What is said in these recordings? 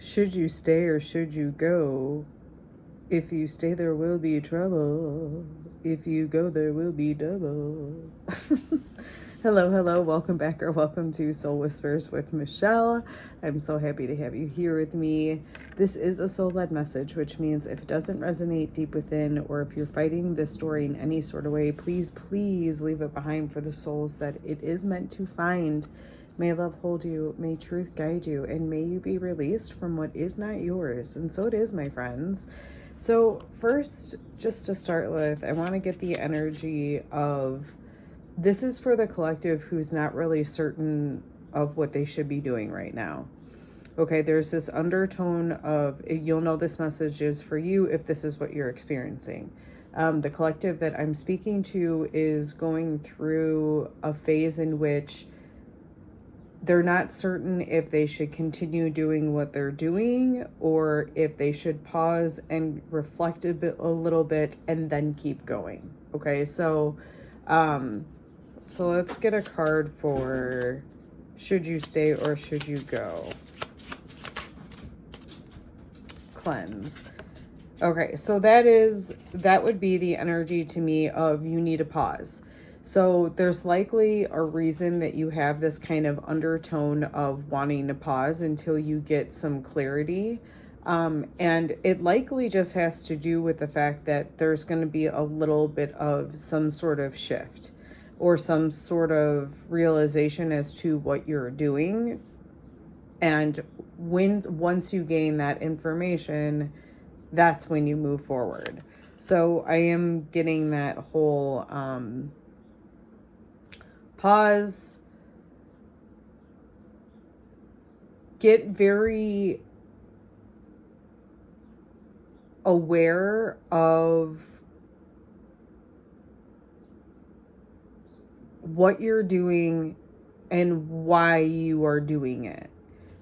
Should you stay or should you go? If you stay, there will be trouble. If you go, there will be double. Hello, hello. Welcome back or welcome to Soul Whispers with Michelle. I'm so happy to have you here with me. This is a soul-led message, which means if it doesn't resonate deep within, or if you're fighting this story in any sort of way, please leave it behind for the souls that it is meant to find. May love hold you, may truth guide you, and may you be released from what is not yours. And so it is, my friends. So first, just to start with, I want to get the energy of, this is for the collective who's not really certain of what they should be doing right now. Okay, there's this undertone of, you'll know this message is for you if this is what you're experiencing. The collective that I'm speaking to is going through a phase in which they're not certain if they should continue doing what they're doing or if they should pause and reflect a little bit and then keep going. Okay, so let's get a card for should you stay or should you go? Cleanse. Okay, so that would be the energy to me of you need a pause. So there's likely a reason that you have this kind of undertone of wanting to pause until you get some clarity. And it likely just has to do with the fact that there's going to be a little bit of some sort of shift or some sort of realization as to what you're doing. And once you gain that information, that's when you move forward. So I am getting that whole pause, get very aware of what you're doing and why you are doing it.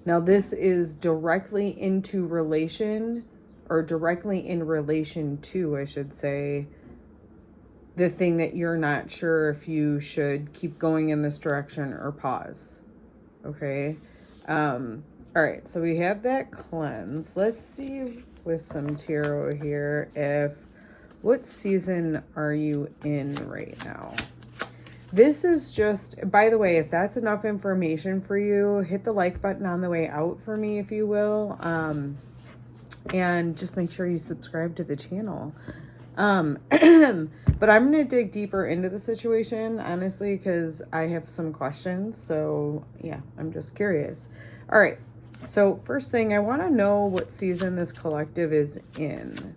Now, this is directly in relation to, I should say, the thing that you're not sure if you should keep going in this direction or pause. Okay. All right. So we have that cleanse. Let's see with some tarot here what season are you in right now? This is just, by the way, if that's enough information for you, hit the like button on the way out for me, if you will. And just make sure you subscribe to the channel. But I'm going to dig deeper into the situation, honestly, because I have some questions. So yeah, I'm just curious. All right. So first thing, I want to know what season this collective is in.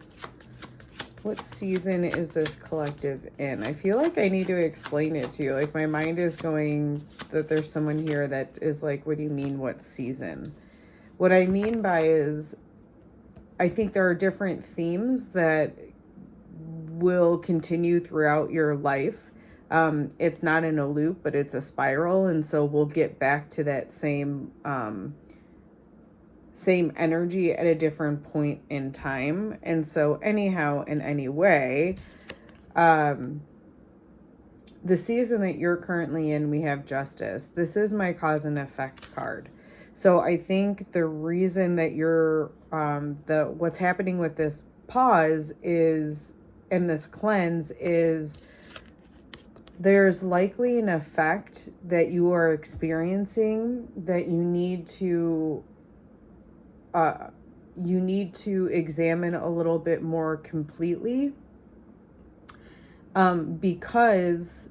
What season is this collective in? I feel like I need to explain it to you. Like, my mind is going that there's someone here that is like, what do you mean, what season? What I mean by is, I think there are different themes that will continue throughout your life. It's not in a loop, but it's a spiral. And so we'll get back to that same energy at a different point in time. And so anyhow, in any way, the season that you're currently in, we have Justice. This is my cause and effect card. So I think the reason that you're, what's happening with this pause is, and this cleanse is, there's likely an effect that you are experiencing that you need to examine a little bit more completely, because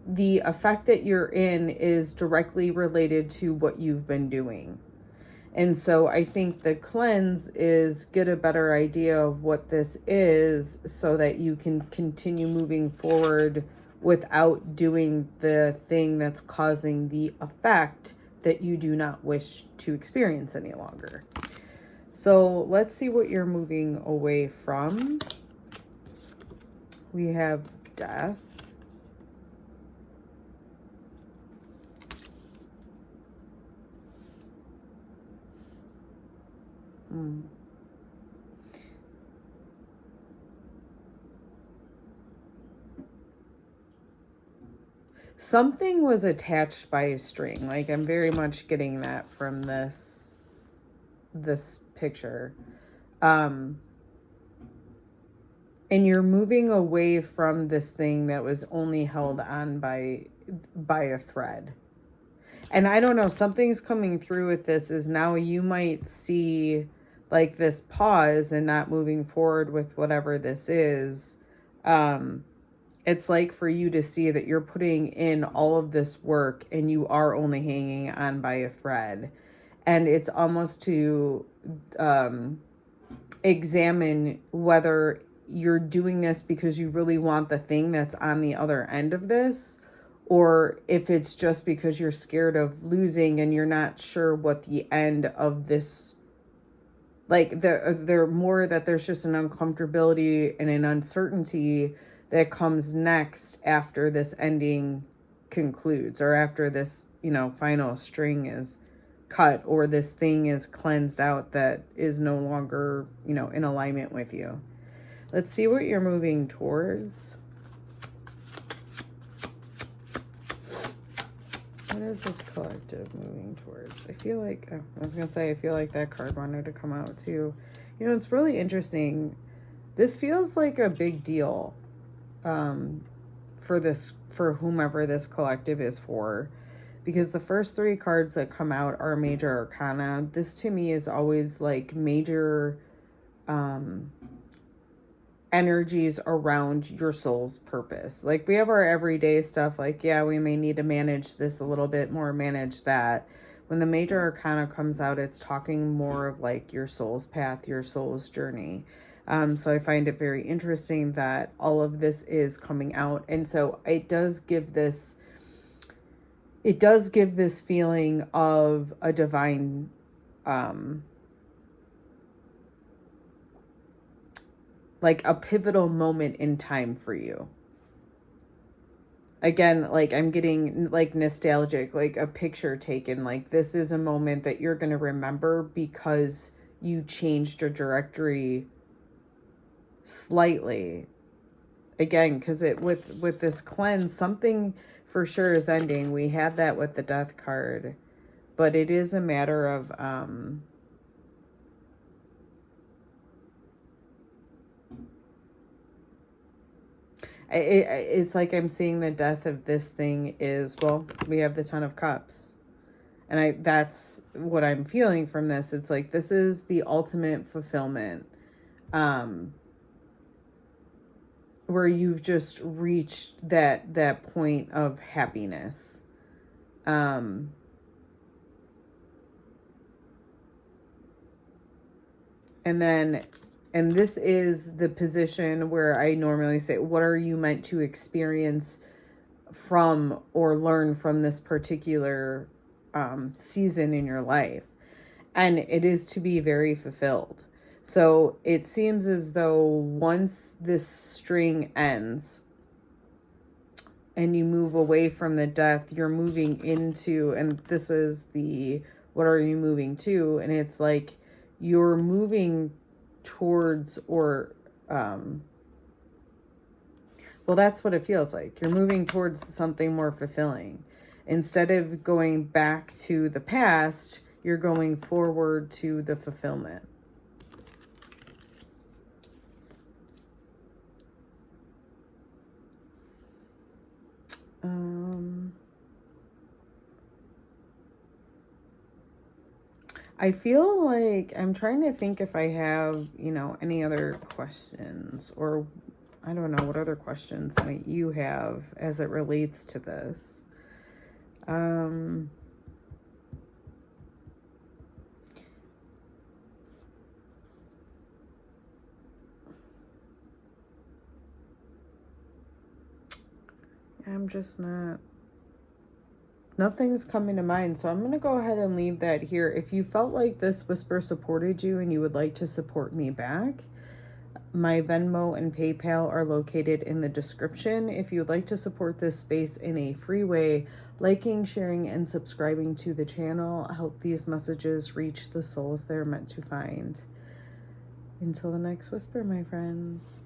the effect that you're in is directly related to what you've been doing. And so I think the cleanse is get a better idea of what this is so that you can continue moving forward without doing the thing that's causing the effect that you do not wish to experience any longer. So let's see what you're moving away from. We have Death. Something was attached by a string. Like, I'm very much getting that from this this picture. And you're moving away from this thing that was only held on by a thread. And I don't know, something's coming through with this is now you might see like this pause and not moving forward with whatever this is. It's like for you to see that you're putting in all of this work and you are only hanging on by a thread. And it's almost to examine whether you're doing this because you really want the thing that's on the other end of this, or if it's just because you're scared of losing and you're not sure what the end of this, like they're more that there's just an uncomfortability and an uncertainty that comes next after this ending concludes, or after this, final string is cut, or this thing is cleansed out that is no longer, in alignment with you. Let's see what you're moving towards. What is this collective moving towards? I feel like, I feel like that card wanted to come out too. It's really interesting. This feels like a big deal for whomever this collective is for, because the first three cards that come out are major arcana. This to me is always like major energies around your soul's purpose. Like we have our everyday stuff, like, yeah, we may need to manage this a little bit more, manage that. When the major arcana comes out, it's talking more of like your soul's path, your soul's journey. So I find it very interesting that all of this is coming out. And so it does give this feeling of a divine, like a pivotal moment in time for you. Again, like I'm getting like nostalgic, like a picture taken, like this is a moment that you're going to remember because you changed your trajectory slightly. Again, because with this cleanse, something for sure is ending. We had that with the death card, but it is a matter of it's like I'm seeing the death of this thing is, well, we have the Ten of Cups, and that's what I'm feeling from this. It's like this is the ultimate fulfillment, where you've just reached that point of happiness. And this is the position where I normally say, what are you meant to experience from or learn from this particular season in your life? And it is to be very fulfilled. So it seems as though once this string ends and you move away from the death, you're moving into, and this is the, what are you moving to? And it's like you're moving towards, or, well, that's what it feels like. You're moving towards something more fulfilling. Instead of going back to the past, you're going forward to the fulfillment. I feel like I'm trying to think if I have, any other questions, or I don't know, what other questions might you have as it relates to this? I'm just not, nothing's coming to mind. So I'm going to go ahead and leave that here. If you felt like this whisper supported you and you would like to support me back, my Venmo and PayPal are located in the description. If you'd like to support this space in a free way, liking, sharing, and subscribing to the channel help these messages reach the souls they're meant to find. Until the next whisper, my friends.